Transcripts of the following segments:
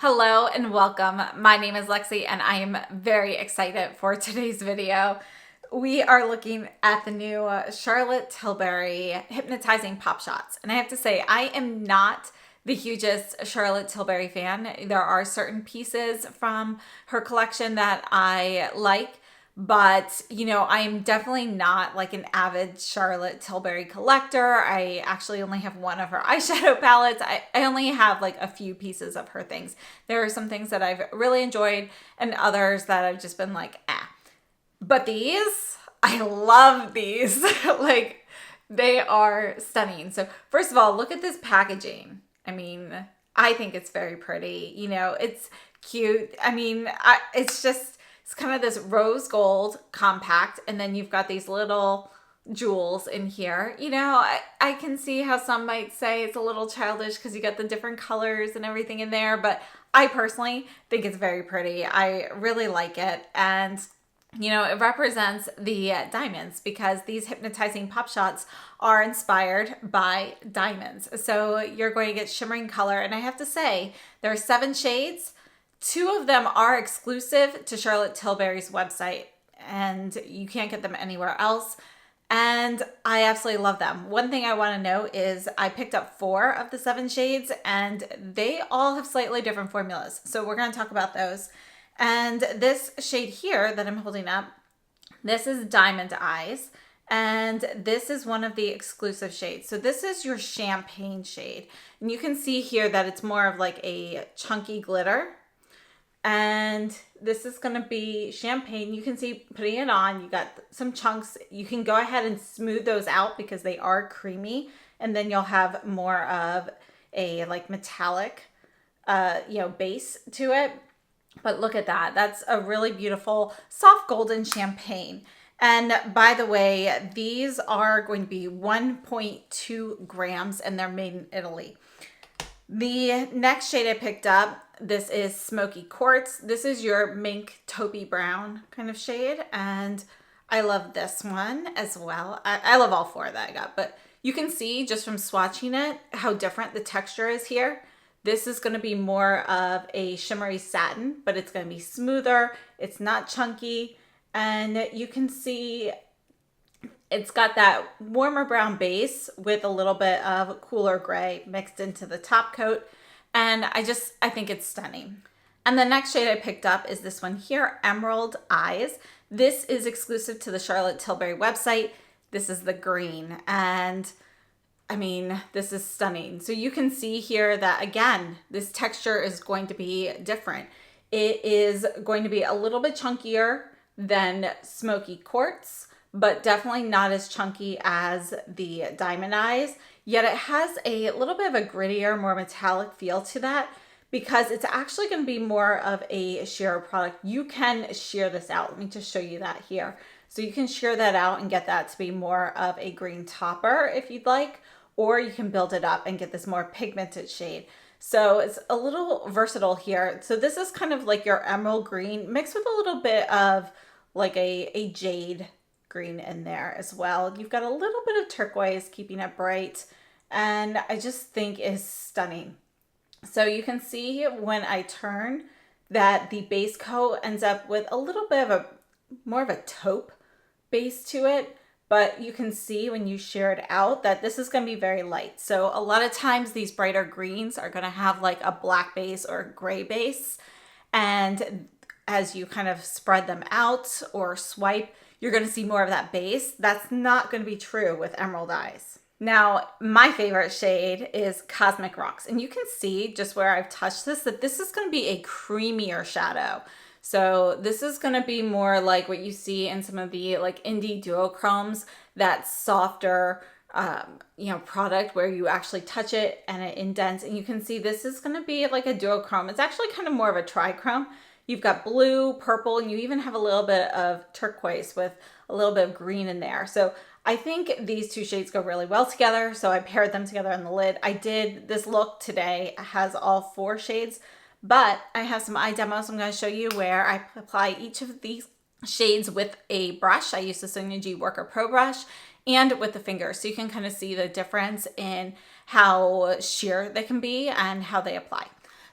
Hello and welcome. My name is Lexi and I am very excited for today's video. We are looking at the new Charlotte Tilbury Hypnotizing Pop Shots. And I have to say, I am not the hugest Charlotte Tilbury fan. There are certain pieces from her collection that I like, but I am definitely not like an avid Charlotte Tilbury collector. I actually only have one of her eyeshadow palettes. I only have like a few pieces of her things. There are some things that I've really enjoyed and others that I've just been like, ah. But these, I love these. Like, they are stunning. So first of all, look at this packaging. I mean, I think it's very pretty. It's cute. I mean, it's kind of this rose gold compact, and then you've got these little jewels in here. I can see how some might say it's a little childish because you got the different colors and everything in there, but I personally think it's very pretty. I really like it, and it represents the diamonds because these hypnotizing pop shots are inspired by diamonds. So you're going to get shimmering color, and I have to say there are 7 shades. 2 of them are exclusive to Charlotte Tilbury's website, and you can't get them anywhere else. And I absolutely love them. One thing I want to note is I picked up 4 of the 7 shades, and they all have slightly different formulas. So we're going to talk about those. And this shade here that I'm holding up, this is Diamond Eyes. And this is one of the exclusive shades. So this is your champagne shade. And you can see here that it's more of like a chunky glitter. And this is going to be champagne. You can see putting it on, you got some chunks. You can go ahead and smooth those out because they are creamy. And then you'll have more of a like metallic, base to it. But look at that. That's a really beautiful soft golden champagne. And by the way, these are going to be 1.2 grams and they're made in Italy. The next shade I picked up, this is Smokey Quartz. This is your mink taupey brown kind of shade, and I love this one as well. I love all 4 that I got, but you can see just from swatching it how different the texture is here. This is going to be more of a shimmery satin, but it's going to be smoother. It's not chunky, and you can see it's got that warmer brown base with a little bit of cooler gray mixed into the top coat. And I think it's stunning. And the next shade I picked up is this one here, Emerald Eyes. This is exclusive to the Charlotte Tilbury website. This is the green. And I mean, this is stunning. So you can see here that, again, this texture is going to be different. It is going to be a little bit chunkier than Smokey Quartz, but definitely not as chunky as the Diamond Eyes. Yet it has a little bit of a grittier, more metallic feel to that because it's actually going to be more of a sheer product. You can sheer this out. Let me just show you that here. So you can sheer that out and get that to be more of a green topper if you'd like, or you can build it up and get this more pigmented shade. So it's a little versatile here. So this is kind of like your emerald green mixed with a little bit of like a jade green in there as well. You've got a little bit of turquoise keeping it bright, and I just think is stunning. So you can see when I turn that the base coat ends up with a little bit of more of a taupe base to it, but you can see when you shear it out that this is going to be very light. So a lot of times these brighter greens are going to have like a black base or a gray base, and as you kind of spread them out or swipe, you're going to see more of that base. That's not going to be true with Emerald Eyes. Now, my favorite shade is Cosmic Rocks. And you can see just where I've touched this, that this is going to be a creamier shadow. So this is going to be more like what you see in some of the like indie duochromes, that softer, product where you actually touch it and it indents. And you can see this is going to be like a duochrome. It's actually kind of more of a trichrome. You've got blue, purple, and you even have a little bit of turquoise with a little bit of green in there. So I think these 2 shades go really well together. So I paired them together on the lid. I did this look today, has all 4 shades, but I have some eye demos I'm going to show you where I apply each of these shades with a brush. I use the Synergy Worker Pro brush and with the finger. So you can kind of see the difference in how sheer they can be and how they apply.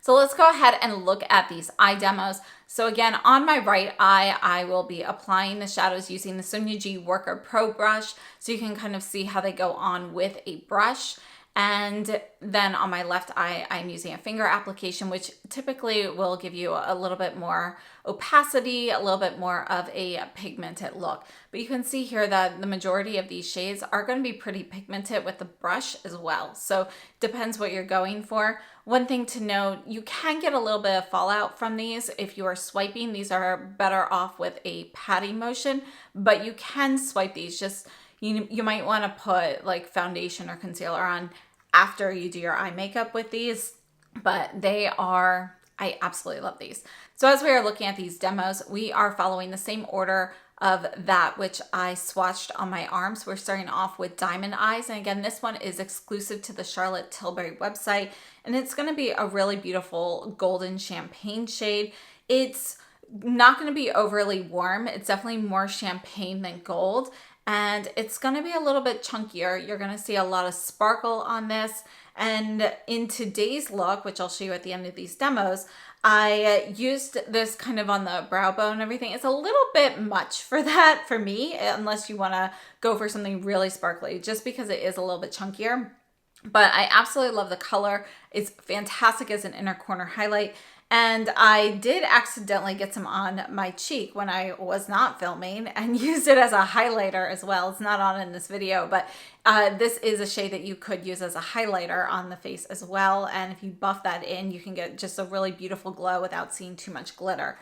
So let's go ahead and look at these eye demos. So again, on my right eye, I will be applying the shadows using the Sonia G Worker Pro brush. So you can kind of see how they go on with a brush. And then on my left eye, I'm using a finger application, which typically will give you a little bit more opacity, a little bit more of a pigmented look. But you can see here that the majority of these shades are going to be pretty pigmented with the brush as well. So depends what you're going for. One thing to note, you can get a little bit of fallout from these if you are swiping. These are better off with a patting motion, but you can swipe these. Just you might want to put like foundation or concealer on after you do your eye makeup with these, but I absolutely love these. So as we are looking at these demos, we are following the same order of that which I swatched on my arms. We're starting off with Diamond Eyes. And again, this one is exclusive to the Charlotte Tilbury website. And it's going to be a really beautiful golden champagne shade. It's not going to be overly warm. It's definitely more champagne than gold. And it's going to be a little bit chunkier. You're going to see a lot of sparkle on this. And in today's look, which I'll show you at the end of these demos, I used this kind of on the brow bone and everything. It's a little bit much for that for me, unless you want to go for something really sparkly, just because it is a little bit chunkier. But I absolutely love the color. It's fantastic as an inner corner highlight. And I did accidentally get some on my cheek when I was not filming and used it as a highlighter as well. It's not on in this video, but this is a shade that you could use as a highlighter on the face as well. And if you buff that in, you can get just a really beautiful glow without seeing too much glitter.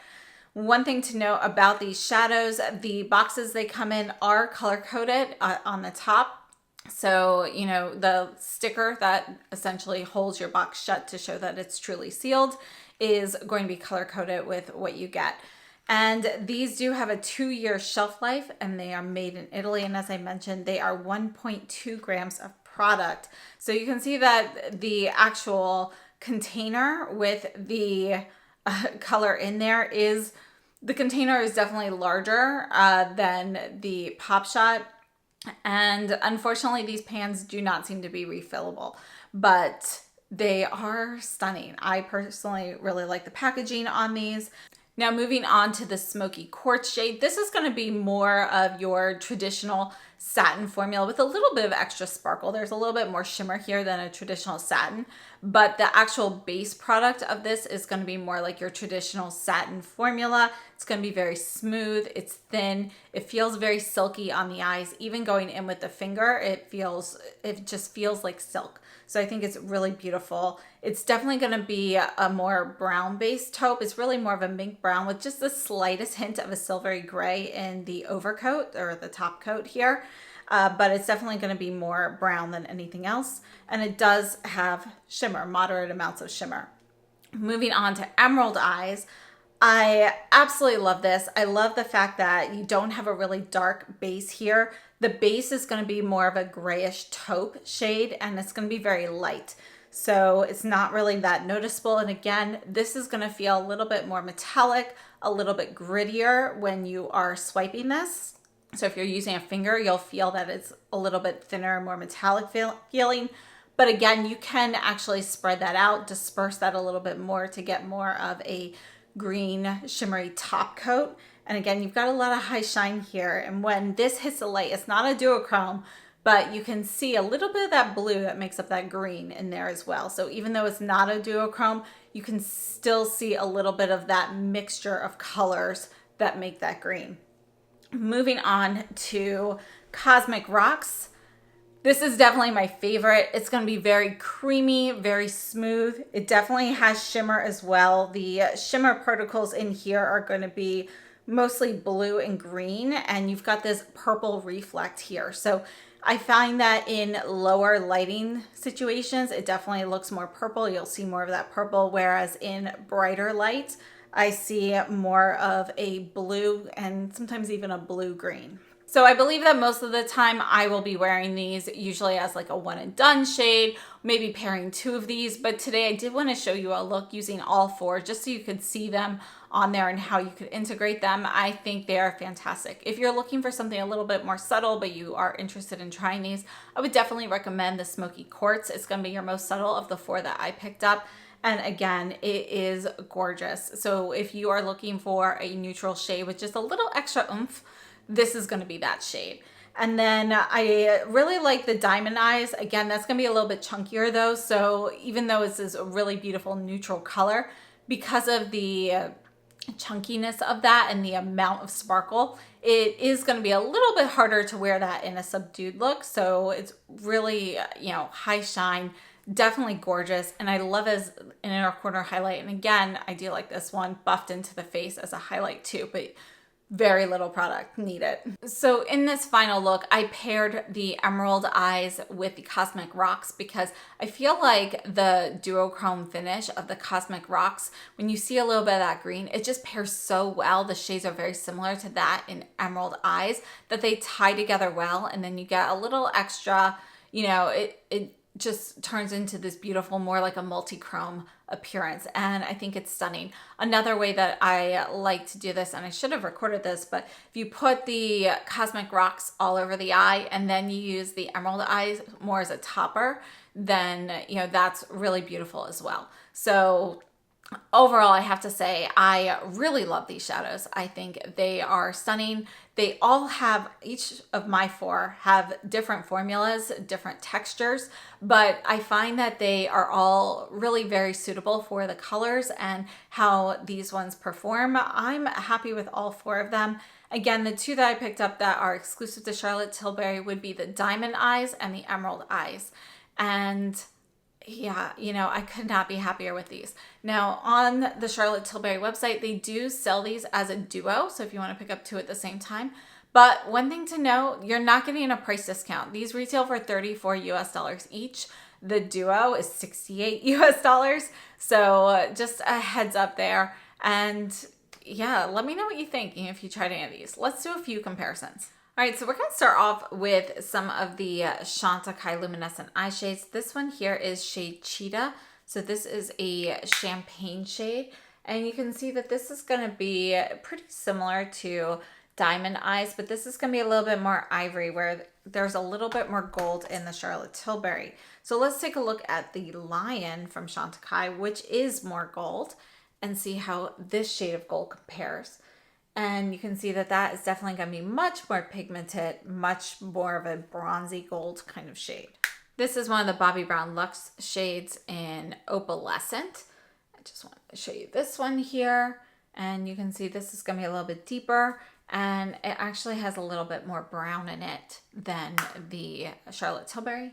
One thing to note about these shadows, the boxes they come in are color-coded on the top. So, you know, the sticker that essentially holds your box shut to show that it's truly sealed is going to be color-coded with what you get. And these do have a 2-year shelf life, and they are made in Italy. And as I mentioned, they are 1.2 grams of product. So you can see that the actual container with the color in there is, the container is definitely larger than the Pop Shot. And unfortunately, these pans do not seem to be refillable, but they are stunning. I personally really like the packaging on these. Now moving on to the Smokey Quartz shade. This is going to be more of your traditional satin formula with a little bit of extra sparkle. There's a little bit more shimmer here than a traditional satin, but the actual base product of this is going to be more like your traditional satin formula. It's going to be very smooth. It's thin. It feels very silky on the eyes. Even going in with the finger, it just feels like silk. So I think it's really beautiful. It's definitely going to be a more brown based taupe. It's really more of a mink brown with just the slightest hint of a silvery gray in the overcoat or the top coat here. But it's definitely going to be more brown than anything else. And it does have shimmer, moderate amounts of shimmer. Moving on to Emerald Eyes. I absolutely love this. I love the fact that you don't have a really dark base here. The base is going to be more of a grayish taupe shade, and it's going to be very light. So it's not really that noticeable. And again, this is going to feel a little bit more metallic, a little bit grittier when you are swiping this. So if you're using a finger, you'll feel that it's a little bit thinner, more metallic feeling. But again, you can actually spread that out, disperse that a little bit more to get more of a green shimmery top coat. And again, you've got a lot of high shine here. And when this hits the light, it's not a duochrome, but you can see a little bit of that blue that makes up that green in there as well. So even though it's not a duochrome, you can still see a little bit of that mixture of colors that make that green. Moving on to Cosmic Rocks. This is definitely my favorite. It's going to be very creamy, very smooth. It definitely has shimmer as well. The shimmer particles in here are going to be mostly blue and green, and you've got this purple reflect here. So I find that in lower lighting situations, it definitely looks more purple. You'll see more of that purple, whereas in brighter light, I see more of a blue and sometimes even a blue-green. So I believe that most of the time I will be wearing these usually as like a one and done shade, maybe pairing 2 of these. But today I did want to show you a look using all 4 just so you could see them on there and how you could integrate them. I think they are fantastic. If you're looking for something a little bit more subtle, but you are interested in trying these, I would definitely recommend the Smokey Quartz. It's going to be your most subtle of the 4 that I picked up. And again, it is gorgeous. So if you are looking for a neutral shade with just a little extra oomph, this is going to be that shade. And then I really like the Diamond Eyes. Again, that's going to be a little bit chunkier though. So even though this is a really beautiful neutral color, because of the chunkiness of that and the amount of sparkle, it is going to be a little bit harder to wear that in a subdued look. So it's really, you know, high shine, definitely gorgeous. And I love as an inner corner highlight. And again, I do like this one buffed into the face as a highlight too, but very little product needed. So in this final look, I paired the emerald eyes with the Cosmic Rocks because I feel like the duochrome finish of the Cosmic Rocks, when you see a little bit of that green, it just pairs so well. The shades are very similar to that in emerald eyes that they tie together well. And then you get a little extra, you know, it just turns into this beautiful, more like a multi-chrome appearance. And I think it's stunning. Another way that I like to do this, and I should have recorded this, but if you put the Cosmic Rocks all over the eye and then you use the emerald eyes more as a topper, then, you know, that's really beautiful as well. So overall, I have to say, I really love these shadows. I think they are stunning. They all have, each of my four have different formulas, different textures, but I find that they are all really very suitable for the colors and how these ones perform. I'm happy with all four of them. Again, the two that I picked up that are exclusive to Charlotte Tilbury would be the Diamond Eyes and the Emerald Eyes. And yeah, you know, I could not be happier with these. Now, on the Charlotte Tilbury website, they do sell these as a duo, so if you want to pick up two at the same time. But one thing to note, you're not getting a price discount. These retail for $34 US each. The duo is $68 US. So just a heads up there. And yeah, let me know what you think if you tried any of these. Let's do a few comparisons. All right, so we're going to start off with some of the Chantecaille Luminescent eye shades. This one here is shade Cheetah. So this is a champagne shade. And you can see that this is going to be pretty similar to Diamond Eyes, but this is going to be a little bit more ivory, where there's a little bit more gold in the Charlotte Tilbury. So let's take a look at the Lion from Chantecaille, which is more gold, and see how this shade of gold compares. And you can see that that is definitely going to be much more pigmented, much more of a bronzy gold kind of shade. This is one of the Bobbi Brown Luxe shades in Opalescent. I just want to show you this one here. And you can see this is going to be a little bit deeper. And it actually has a little bit more brown in it than the Charlotte Tilbury.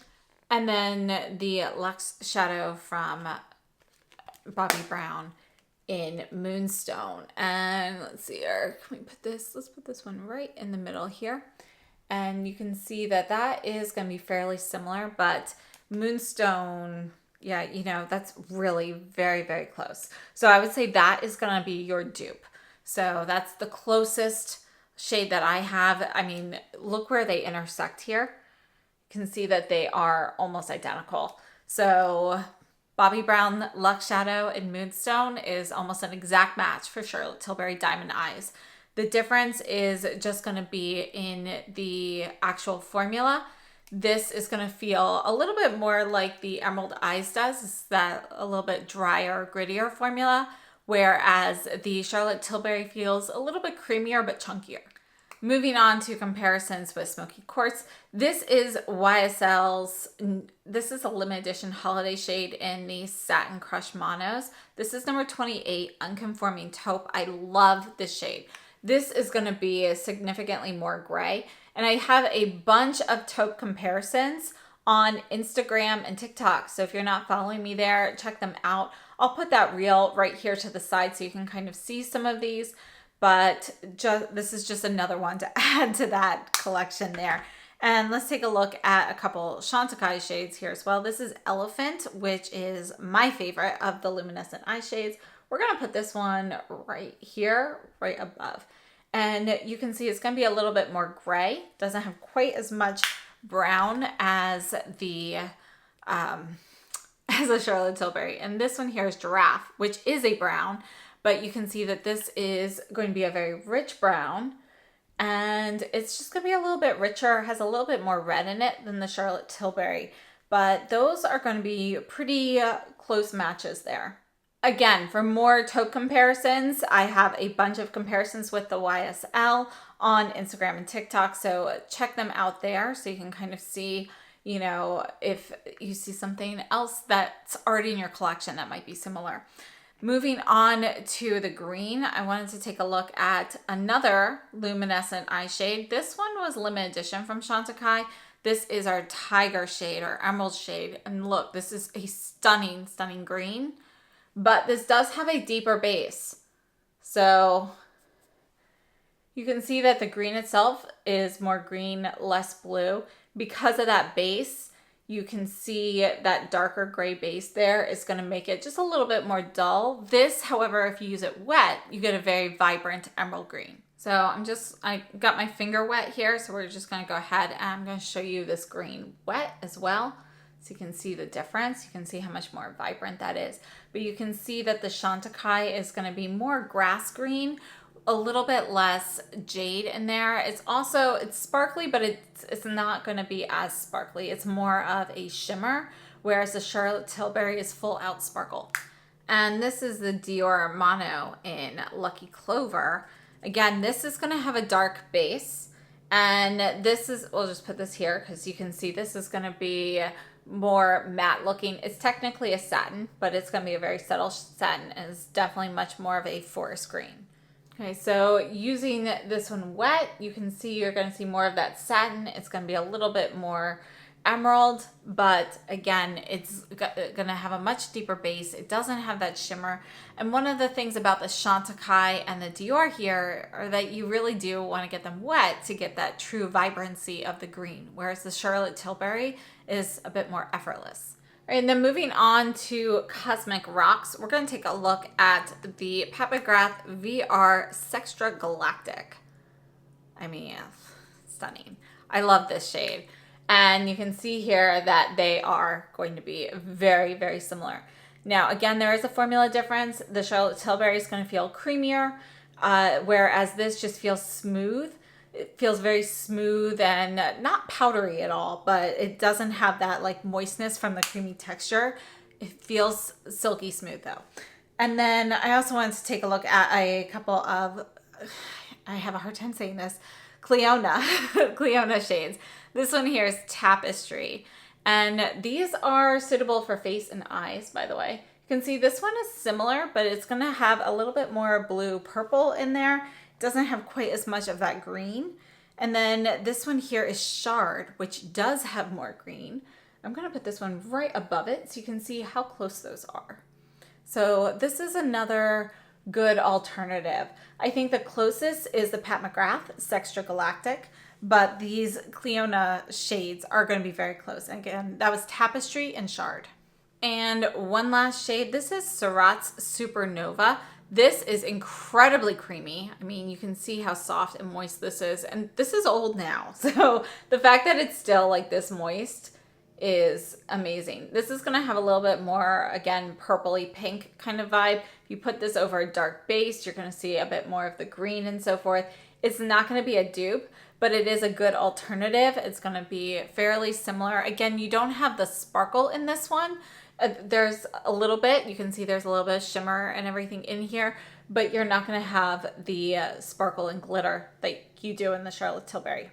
And then the Luxe Shadow from Bobbi Brown in Moonstone. And let's see here, can we put this, let's put this one right in the middle here. And you can see that that is going to be fairly similar, but Moonstone, yeah, you know, that's really very, very close. So I would say that is going to be your dupe. So that's the closest shade that I have. I mean, look where they intersect here. You can see that they are almost identical. So Bobbi Brown Luxe Shadow in Moonstone is almost an exact match for Charlotte Tilbury Diamond Eyes. The difference is just going to be in the actual formula. This is going to feel a little bit more like the Emerald Eyes does. It's that a little bit drier, grittier formula, whereas the Charlotte Tilbury feels a little bit creamier but chunkier. Moving on to comparisons with Smokey Quartz. This is YSL's, this is a limited edition holiday shade in the Satin Crush Monos. This is number 28, Unconforming Taupe. I love this shade. This is going to be significantly more gray. And I have a bunch of taupe comparisons on Instagram and TikTok. So if you're not following me there, check them out. I'll put that reel right here to the side so you can kind of see some of these. But this is just another one to add to that collection there. And let's take a look at a couple Chantecaille shades here as well. This is Elephant, which is my favorite of the luminescent eye shades. We're going to put this one right here, right above. And you can see it's going to be a little bit more gray. Doesn't have quite as much brown as the Charlotte Tilbury. And this one here is Giraffe, which is a brown. But you can see that this is going to be a very rich brown, and it's just going to be a little bit richer, has a little bit more red in it than the Charlotte Tilbury. But those are going to be pretty close matches there. Again, for more taupe comparisons, I have a bunch of comparisons with the YSL on Instagram and TikTok. So check them out there so you can kind of see, you know, if you see something else that's already in your collection that might be similar. Moving on to the green, I wanted to take a look at another luminescent eye shade. This one was limited edition from Chantecaille. This is our tiger shade or emerald shade. And look, this is a stunning, stunning green. But this does have a deeper base. So you can see that the green itself is more green, less blue. Because of that base, you can see that darker gray base there is going to make it just a little bit more dull. This, however, if you use it wet, you get a very vibrant emerald green. So I got my finger wet here, so we're just going to go ahead and I'm going to show you this green wet as well. So you can see the difference. You can see how much more vibrant that is. But you can see that the Chantecaille is going to be more grass green, a little bit less jade in there. It's sparkly, but it's not going to be as sparkly. It's more of a shimmer, whereas the Charlotte Tilbury is full out sparkle. And this is the Dior Mono in Lucky Clover. Again, this is going to have a dark base. And this is, we'll just put this here because you can see this is going to be more matte looking. It's technically a satin, but it's going to be a very subtle satin and it's definitely much more of a forest green. Okay, so using this one wet, you can see you're going to see more of that satin. It's going to be a little bit more emerald, but again, it's going to have a much deeper base. It doesn't have that shimmer. And one of the things about the Chantecaille and the Dior here are that you really do want to get them wet to get that true vibrancy of the green, whereas the Charlotte Tilbury is a bit more effortless. All right, and then moving on to Cosmic Rocks, we're going to take a look at the Pat McGrath VR Sextra Galactic. I mean, stunning. I love this shade. And you can see here that they are going to be very, very similar. Now, again, there is a formula difference. The Charlotte Tilbury is going to feel creamier, whereas this just feels smooth. It feels very smooth and not powdery at all, but it doesn't have that like moistness from the creamy texture. It feels silky smooth though. And then I also wanted to take a look at a couple of, I have a hard time saying this, Cleona shades. This one here is Tapestry. And these are suitable for face and eyes, by the way. You can see this one is similar, but it's going to have a little bit more blue purple in there. It doesn't have quite as much of that green. And then this one here is Shard, which does have more green. I'm going to put this one right above it so you can see how close those are. So this is another good alternative. I think the closest is the Pat McGrath Sextra Galactic, but these Cleona shades are going to be very close. And again, that was Tapestry and Shard. And one last shade, this is Surratt's Supernova. This is incredibly creamy. I mean, you can see how soft and moist this is. And this is old now. So the fact that it's still like this moist is amazing. This is going to have a little bit more, again, purpley pink kind of vibe. If you put this over a dark base, you're going to see a bit more of the green and so forth. It's not going to be a dupe, but it is a good alternative. It's going to be fairly similar. Again, you don't have the sparkle in this one. There's a little bit, you can see there's a little bit of shimmer and everything in here, but you're not going to have the sparkle and glitter that you do in the Charlotte Tilbury.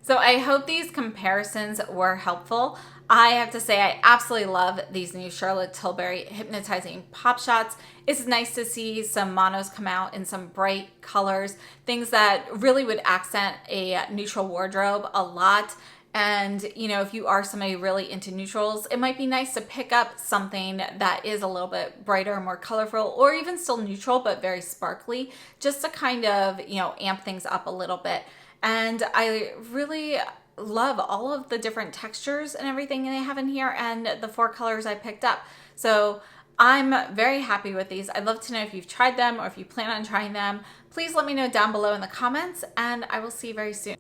So I hope these comparisons were helpful. I have to say I absolutely love these new Charlotte Tilbury Hypnotizing Pop Shots. It's nice to see some monos come out in some bright colors, things that really would accent a neutral wardrobe a lot. And, you know, if you are somebody really into neutrals, it might be nice to pick up something that is a little bit brighter, more colorful, or even still neutral, but very sparkly, just to kind of, you know, amp things up a little bit. And I really love all of the different textures and everything they have in here and the 4 colors I picked up. So I'm very happy with these. I'd love to know if you've tried them or if you plan on trying them. Please let me know down below in the comments and I will see you very soon.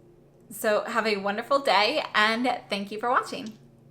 So have a wonderful day and thank you for watching.